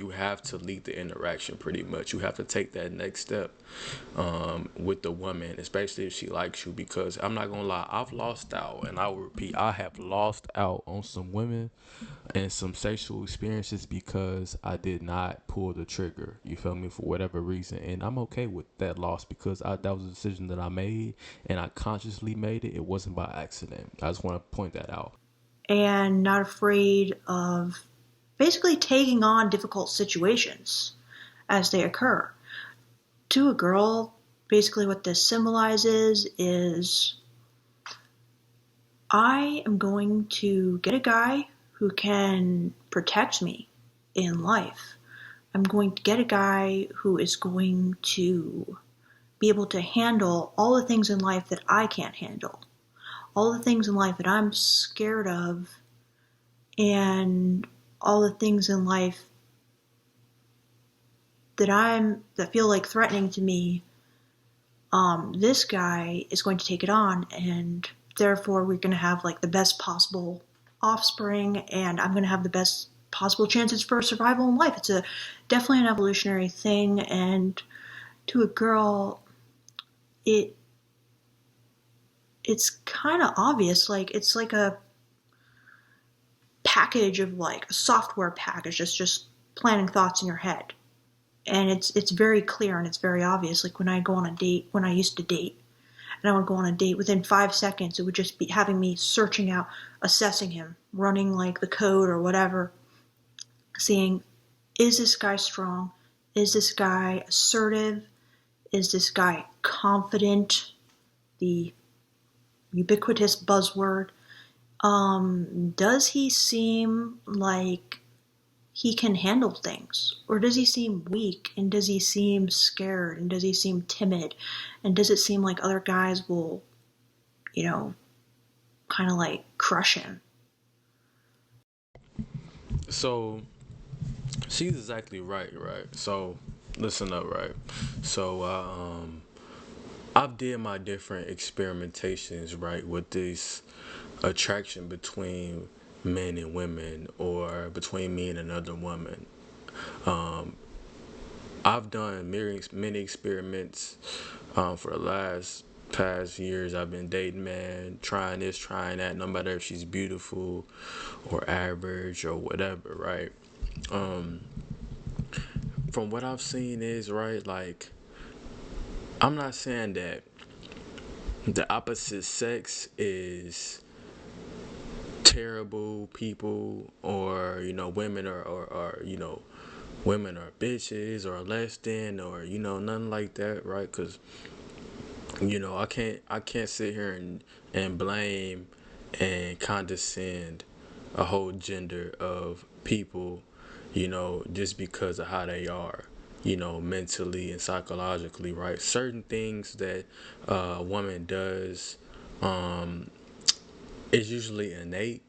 you have to lead the interaction pretty much. You have to take that next step with the woman, especially if she likes you. Because I'm not gonna lie, I've lost out, and I will repeat, I have lost out on some women and some sexual experiences because I did not pull the trigger. You feel me? For whatever reason, and I'm okay with that loss because that was a decision that I made, and I consciously made it. It wasn't by accident. I just want to point that out. and not afraid of basically taking on difficult situations as they occur. To a girl, basically what this symbolizes is I am going to get a guy who can protect me in life. I'm going to get a guy who is going to be able to handle all the things in life that I can't handle, all the things in life that I'm scared of, and all the things in life that feel like threatening to me. This guy is going to take it on, and therefore we're going to have like the best possible offspring, and I'm going to have the best possible chances for survival in life. It's a definitely an evolutionary thing, and to a girl, it it's kind of obvious. Like it's like a package of like a software package that's just planning thoughts in your head, and it's very clear and it's very obvious. Like when I go on a date, when I used to date, and I would go on a date, within 5 seconds, it would just be having me searching out, assessing him, running like the code or whatever, seeing, is this guy strong? Is this guy assertive? Is this guy confident? The ubiquitous buzzword. Does he seem like he can handle things? Or does he seem weak? And does he seem scared? And does he seem timid? And does it seem like other guys will, you know, kind of like crush him? So she's exactly right, right? So listen up, right? So I've did my different experimentations, right, with this attraction between men and women or between me and another woman. Um, I've done many experiments for the last past years. I've been dating man, trying this, trying that, no matter if she's beautiful or average or whatever, right? Um, from what I've seen is right, like I'm not saying that the opposite sex is terrible people or women or women are bitches or less than or nothing like that, right? Because I can't sit here and blame and condescend a whole gender of people, just because of how they are, mentally and psychologically, right? Certain things that a woman does um is usually innate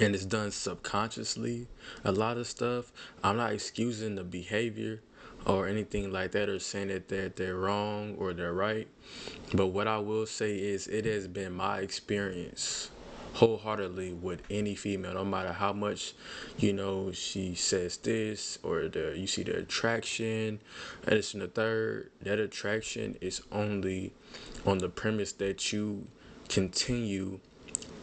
and it's done subconsciously. A lot of stuff, I'm not excusing the behavior or anything like that or saying that they're wrong or they're right. But what I will say is it has been my experience wholeheartedly with any female, no matter how much, she says this or you see the attraction, and it's in the third, that attraction is only on the premise that you continue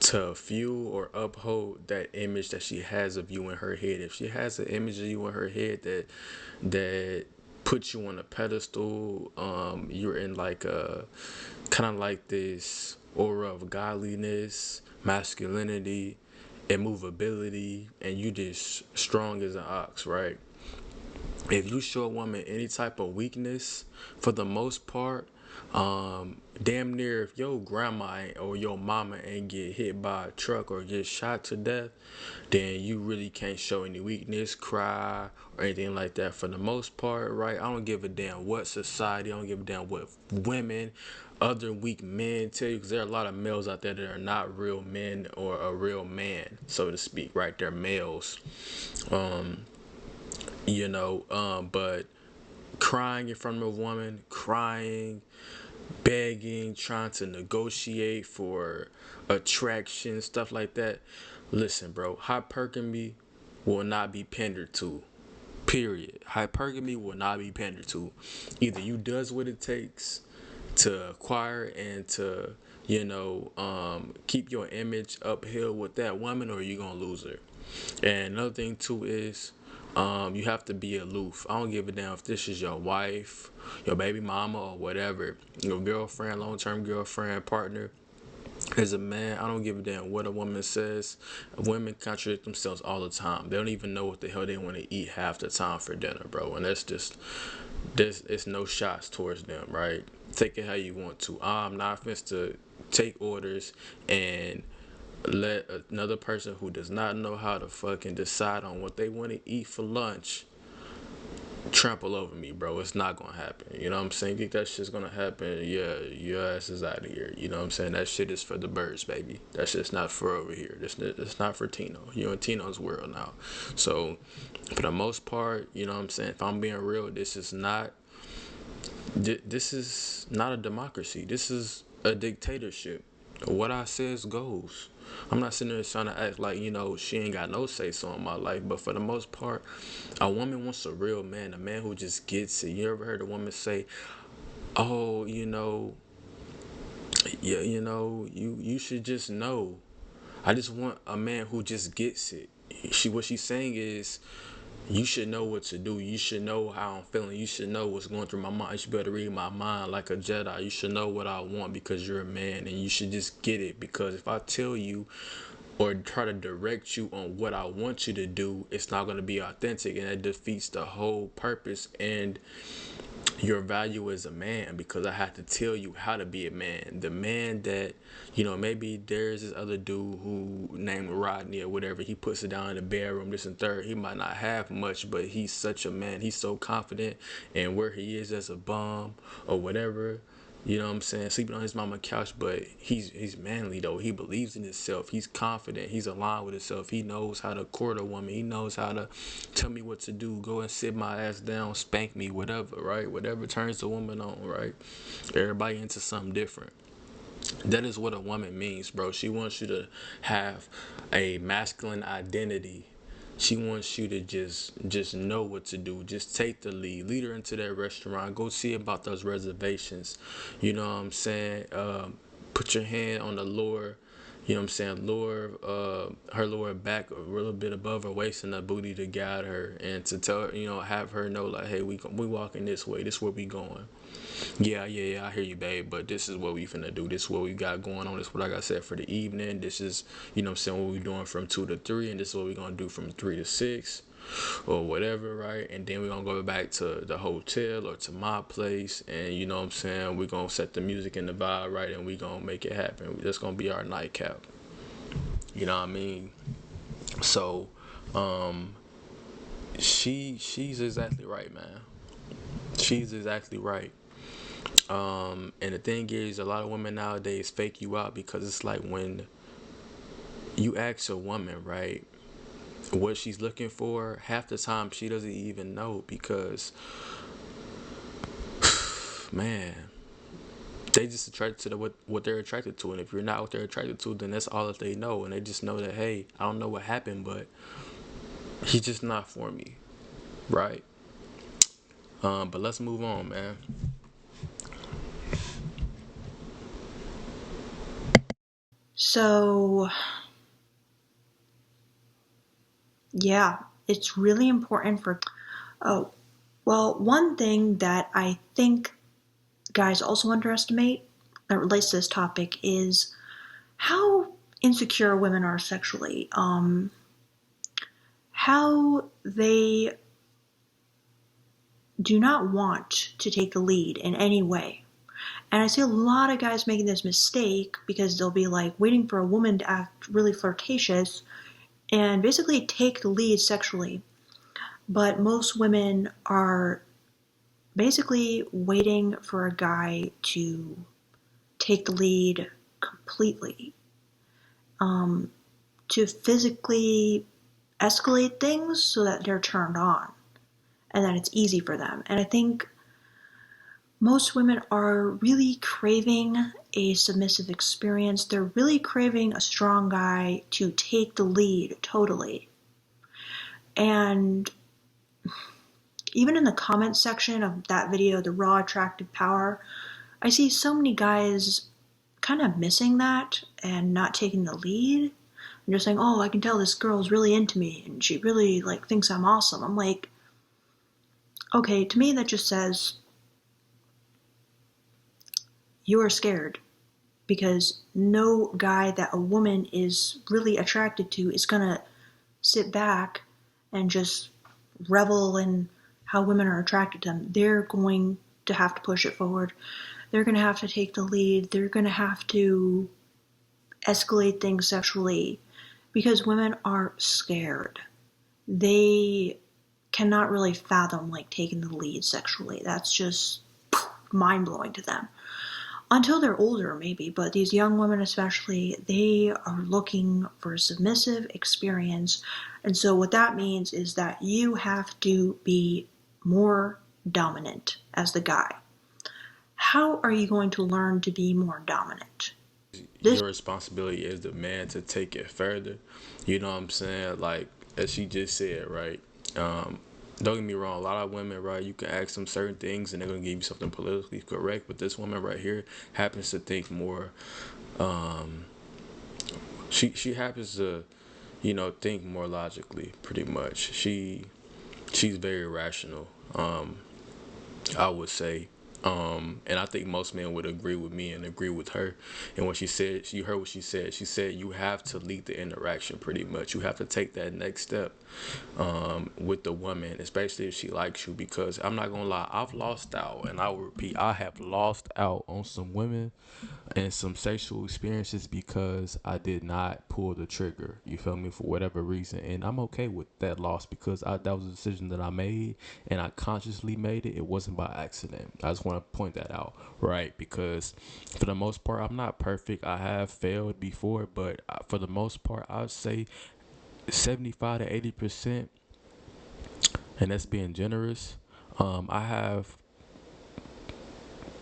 to fuel or uphold that image that she has of you in her head. If she has an image of you in her head that puts you on a pedestal, you're in like a kind of like this aura of godliness, masculinity, immovability, and you just strong as an ox, right? If you show a woman any type of weakness, for the most part, damn near if your grandma or your mama ain't get hit by a truck or get shot to death, then you really can't show any weakness, cry, or anything like that. For the most part, right? I don't give a damn what society, I don't give a damn what women, other weak men tell you, because there are a lot of males out there that are not real men or a real man, so to speak, right? They're males. Um, but crying in front of a woman, crying, begging, trying to negotiate for attraction, stuff like that. Listen, bro, hypergamy will not be pandered to. Period. Hypergamy will not be pandered to. Either you does what it takes to acquire and to, keep your image uphill with that woman, or you gonna lose her. And another thing too is, you have to be aloof. I don't give a damn if this is your wife, your baby mama, or whatever, your girlfriend, long term girlfriend, partner. As a man, I don't give a damn what a woman says. Women contradict themselves all the time. They don't even know what the hell they want to eat half the time for dinner, bro. And that's just this. It's no shots towards them, right? Take it how you want to. I'm not finna to take orders and let another person who does not know how to fucking decide on what they want to eat for lunch trample over me, bro. It's not gonna happen. You know what I'm saying? You think that shit's gonna happen? Yeah, your ass is out of here. You know what I'm saying? That shit is for the birds, baby. That shit's not for over here. It's not for Tino. You're in Tino's world now. So, for the most part, you know what I'm saying? If I'm being real, this is not a democracy. This is a dictatorship. What I says goes. I'm not sitting there trying to act like, she ain't got no say so in my life. But for the most part, a woman wants a real man, a man who just gets it. You ever heard a woman say, "Oh, yeah, you should just know." I just want a man who just gets it. What she's saying is, you should know what to do. You should know how I'm feeling. You should know what's going through my mind. You should be able to read my mind like a Jedi. You should know what I want because you're a man, and you should just get it. Because if I tell you or try to direct you on what I want you to do, it's not going to be authentic, and that defeats the whole purpose and your value as a man, because I have to tell you how to be a man. The man that, maybe there's this other dude who named Rodney or whatever, he puts it down in the bedroom, this and third. He might not have much, but he's such a man. He's so confident in where he is as a bum or whatever. You know what I'm saying? Sleeping on his mama couch, but he's manly though. He believes in himself. He's confident. He's aligned with himself. He knows how to court a woman. He knows how to tell me what to do. Go and sit my ass down, spank me, whatever, right? Whatever turns the woman on, right? Everybody into something different. That is what a woman means, bro. She wants you to have a masculine identity. She wants you to just know what to do. Just take the lead her into that restaurant. Go see about those reservations. You know what I'm saying? Put your hand on the lower, you know what I'm saying, her lower back a little bit above her waist and the booty to guide her and to tell her, have her know like, hey, we walking this way. This where we going. Yeah, I hear you, babe, but this is what we finna do. This is what we got going on. This is what I got set for the evening. This is, what I'm saying, what we doing from 2 to 3, and this is what we gonna do from 3 to 6, or whatever, right? And then we gonna go back to the hotel or to my place, and you know what I'm saying, we gonna set the music and the vibe right, and we gonna make it happen. That's gonna be our nightcap. You know what I mean? So, she's exactly right, man. She's exactly right. And the thing is, a lot of women nowadays fake you out because it's like when you ask a woman, right, what she's looking for, half the time she doesn't even know because, man, they just attracted to what they're attracted to. And if you're not what they're attracted to, then that's all that they know. And they just know that, hey, I don't know what happened, but he's just not for me, right? But let's move on, man. So, yeah, it's really important for. Oh, well, one thing that I think guys also underestimate that relates to this topic is how insecure women are sexually. How they do not want to take the lead in any way. And I see a lot of guys making this mistake because they'll be like waiting for a woman to act really flirtatious and basically take the lead sexually. But most women are basically waiting for a guy to take the lead completely, to physically escalate things so that they're turned on and that it's easy for them. And I think most women are really craving a submissive experience. They're really craving a strong guy to take the lead totally. And Even in the comments section of that video, the raw attractive power, I see so many guys kind of missing that and not taking the lead and just saying, oh, I can tell this girl's really into me and she really like thinks I'm awesome. I'm like, okay, to me that just says you are scared, because no guy that a woman is really attracted to is gonna sit back and just revel in how women are attracted to them. They're going to have to push it forward. They're going to have to take the lead. They're going to have to escalate things sexually, because women are scared. They cannot really fathom like taking the lead sexually. That's just mind blowing to them. Until they're older, maybe, but these young women especially, they are looking for a submissive experience. And so what that means is that you have to be more dominant as the guy. How are you going to learn to be more dominant? This Your responsibility as the man to take it further. You know what I'm saying? Like, as she just said, right? Um, don't get me wrong, a lot of women, right, you can ask them certain things and they're gonna give you something politically correct, but this woman right here happens to think more. um she happens to, think more logically, pretty much. She's very rational, I would say. And I think most men would agree with me and agree with her. And what she said, you heard what she said. She said you have to lead the interaction, pretty much. You have to take that next step, with the woman, especially if she likes you. Because I'm not gonna lie, I've lost out, and I will repeat, I have lost out on some women and some sexual experiences because I did not pull the trigger. You feel me? For whatever reason, and I'm okay with that loss because that was a decision that I made, and I consciously made it. It wasn't by accident. I just want to point that out, right? Because for the most part, I'm not perfect. I have failed before, but for the most part, I'd say 75 to 80%, and that's being generous. I have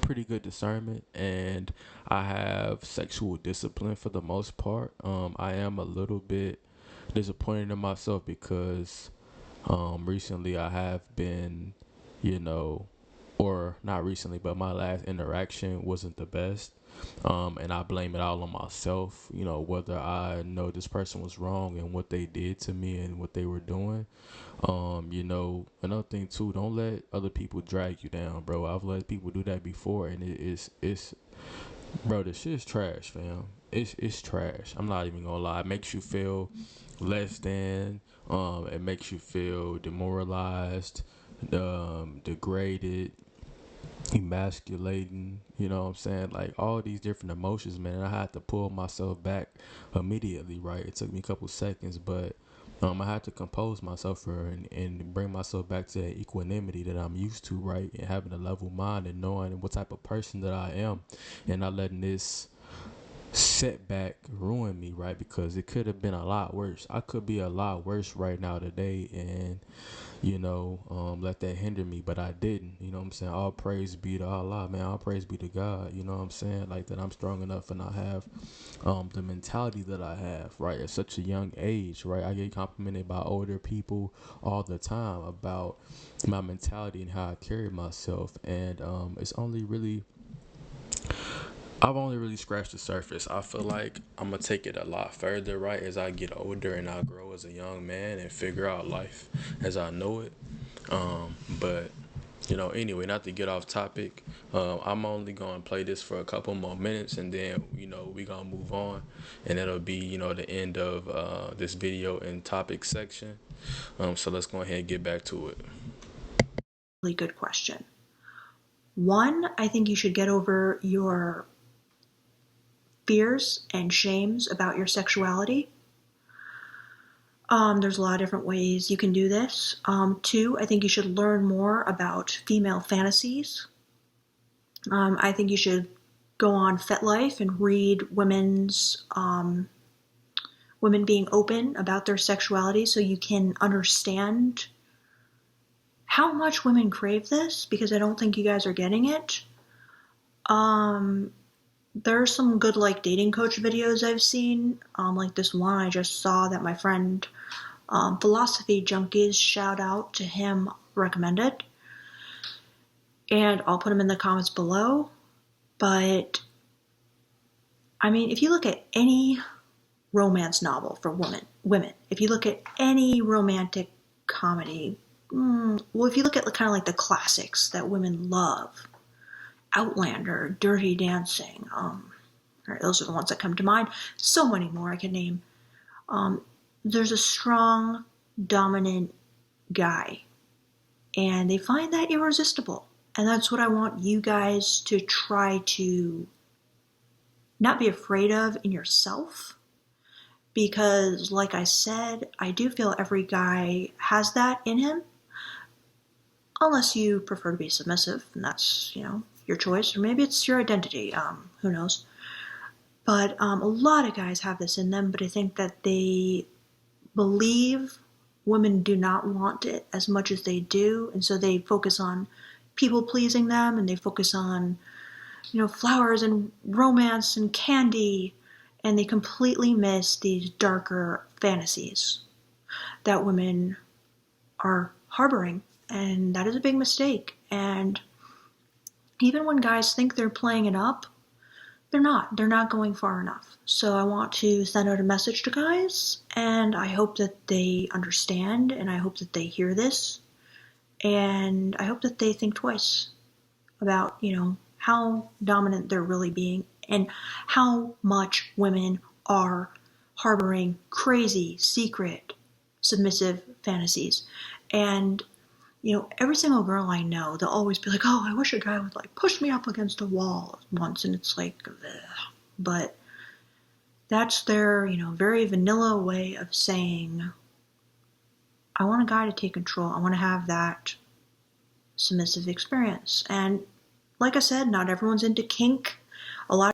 pretty good discernment, and I have sexual discipline for the most part. I am a little bit disappointed in myself because recently I have been, you know, or not recently, but my last interaction wasn't the best. And I blame it all on myself, whether I know this person was wrong and what they did to me and what they were doing. Another thing too, don't let other people drag you down, bro. I've let people do that before, and it's bro, this shit is trash, fam. It's trash. I'm not even gonna lie. It makes you feel less than. It makes you feel demoralized, degraded, emasculating. You know what I'm saying? Like all these different emotions, man. I had to pull myself back immediately. Right? It took me a couple seconds, but I had to compose myself and bring myself back to that equanimity that I'm used to, right? And having a level mind and knowing what type of person that I am, and not letting this setback ruin me, right? Because it could have been a lot worse. I could be a lot worse right now today, and let that hinder me, but I didn't. You know what I'm saying? All praise be to Allah, man. All praise be to God. You know what I'm saying? Like that I'm strong enough and I have the mentality that I have, right? At such a young age, right? I get complimented by older people all the time about my mentality and how I carry myself. And I've only really scratched the surface. I feel like I'm gonna take it a lot further, right, as I get older and I grow as a young man and figure out life as I know it. But anyway, not to get off topic, I'm only gonna play this for a couple more minutes, and then we gonna move on, and that'll be the end of this video and topic section. So let's go ahead and get back to it. really good question. One, I think you should get over your fears and shames about your sexuality. There's a lot of different ways you can do this. Two, I think you should learn more about female fantasies. I think you should go on FetLife and read women being open about their sexuality, so you can understand how much women crave this, because I don't think you guys are getting it. There are some good like dating coach videos I've seen, like this one I just saw that my friend Philosophy Junkies, shout out to him, recommended, and I'll put them in the comments below. But I mean, if you look at any romance novel for women, if you look at any romantic comedy, well, if you look at kind of like the classics that women love, Outlander, Dirty Dancing, those are the ones that come to mind. So many more I could name. There's a strong, dominant guy, and they find that irresistible. And that's what I want you guys to try to not be afraid of in yourself. Because, like I said, I do feel every guy has that in him, unless you prefer to be submissive, and that's, your choice, or maybe it's your identity, who knows. But a lot of guys have this in them, but I think that they believe women do not want it as much as they do, and so they focus on people pleasing them, and they focus on, flowers and romance and candy, and they completely miss these darker fantasies that women are harboring, and that is a big mistake. And even when guys think they're playing it up, they're not. They're not going far enough. So I want to send out a message to guys, and I hope that they understand, and I hope that they hear this, and I hope that they think twice about, how dominant they're really being, and how much women are harboring crazy, secret, submissive fantasies. And every single girl I know, they'll always be like, oh, I wish a guy would like push me up against a wall once. And it's like, ugh. But that's their, very vanilla way of saying, I want a guy to take control. I want to have that submissive experience. And like I said, not everyone's into kink. A lot.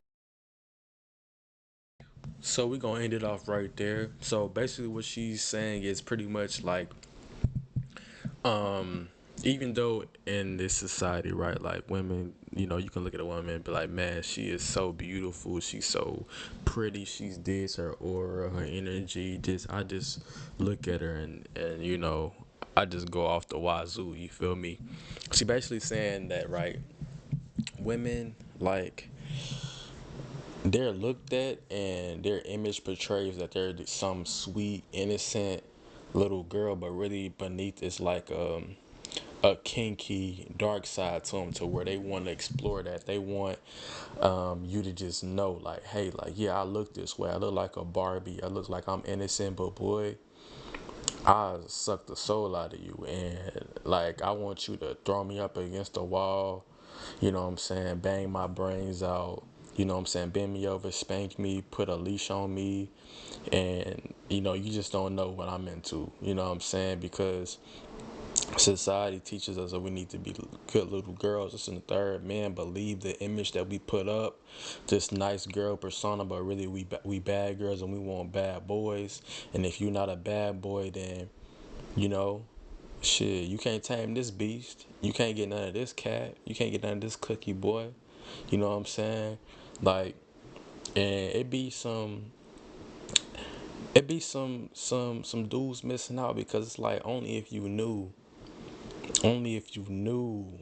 So we're gonna end it off right there. So basically what she's saying is pretty much like, um even though in this society, right, like women, you can look at a woman and be like, man, she is so beautiful, she's so pretty, she's this, her aura, her energy, just I just look at her and I just go off the wazoo, you feel me? She basically saying that, right, women, like, they're looked at and their image portrays that they're some sweet, innocent little girl, but really beneath is like a kinky dark side to them, to where they want to explore that. They want you to just know, like, hey, like, yeah, I look this way, I look like a Barbie, I look like I'm innocent, but boy, I suck the soul out of you, and like, I want you to throw me up against the wall, bang my brains out, bend me over, spank me, put a leash on me, and you just don't know what I'm into, because society teaches us that we need to be good little girls. This and the third. Man, believe the image that we put up, this nice girl persona, but really we bad girls and we want bad boys. And if you're not a bad boy, then you know, shit, you can't tame this beast. You can't get none of this cat. You can't get none of this cookie boy. You know what I'm saying? Like, and it be some dudes missing out, because it's like, only if you knew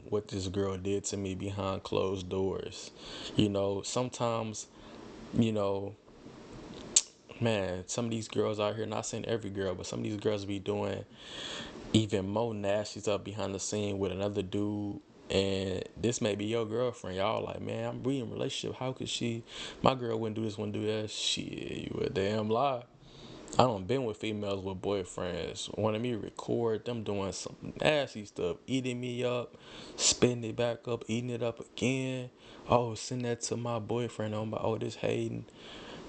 what this girl did to me behind closed doors. Sometimes, you know, man, some of these girls out here, not saying every girl, but some of these girls be doing even more nasty stuff behind the scene with another dude. And this may be your girlfriend. Y'all like, man, I'm reading relationship. How could she? My girl wouldn't do this, wouldn't do that. Shit, you a damn lie. I don't been with females with boyfriends wanting me to record them doing some nasty stuff, eating me up, spitting it back up, eating it up again. Oh, send that to my boyfriend.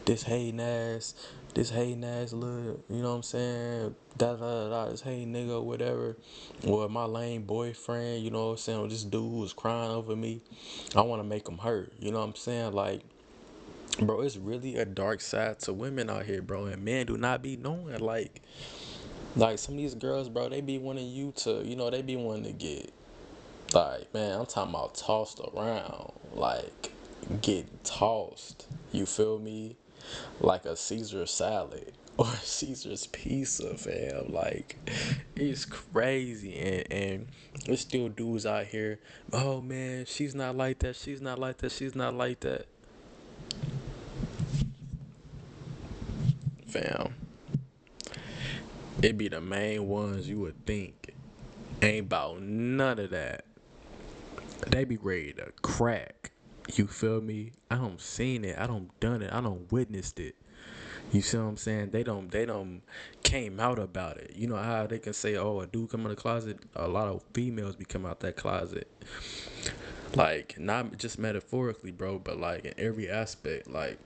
This hating ass little, you know what I'm saying? Da da da, this hating nigga, whatever. Or my lame boyfriend, you know what I'm saying? Or this dude was crying over me. I want to make him hurt, you know what I'm saying? Like, bro, it's really a dark side to women out here, bro, and men do not be knowing. Like some of these girls, bro, they be wanting you to, they be wanting to get, like, man, I'm talking about tossed around, like, get tossed. You feel me? Like a Caesar salad. or Caesar's pizza, fam. Like, it's crazy, and there's still dudes out here. Oh man, she's not like that. She's not like that. She's not like that, fam. It be the main ones you would think ain't about none of that. They be ready to crack. You feel me? I don't seen it. I don't done it. I don't witnessed it. You see what I'm saying? They don't came out about it. You know how they can say, oh, a dude come in the closet? A lot of females be come out that closet. Like, not just metaphorically, bro, but like in every aspect, like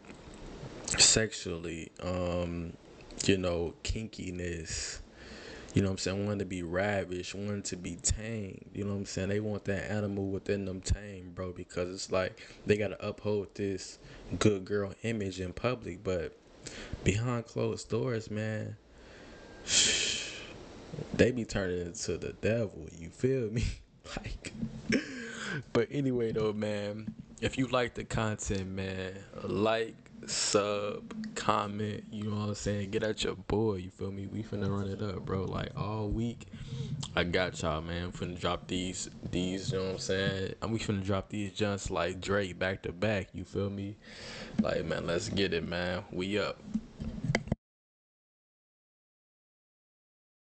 sexually, kinkiness. You know what I'm saying? Wanting to be ravished, wanting to be tamed. You know what I'm saying? They want that animal within them tamed, bro, because it's like they gotta uphold this good girl image in public, but behind closed doors, man, they be turning into the devil. You feel me? Like, but anyway, though, man, if you like the content, man, like, sub, comment. You know what I'm saying? Get at your boy. You feel me? We finna run it up, bro. Like all week, I got y'all, man. I'm finna drop these. You know what I'm saying? We finna drop these junts like Drake back to back. You feel me? Like, man, let's get it, man. We up.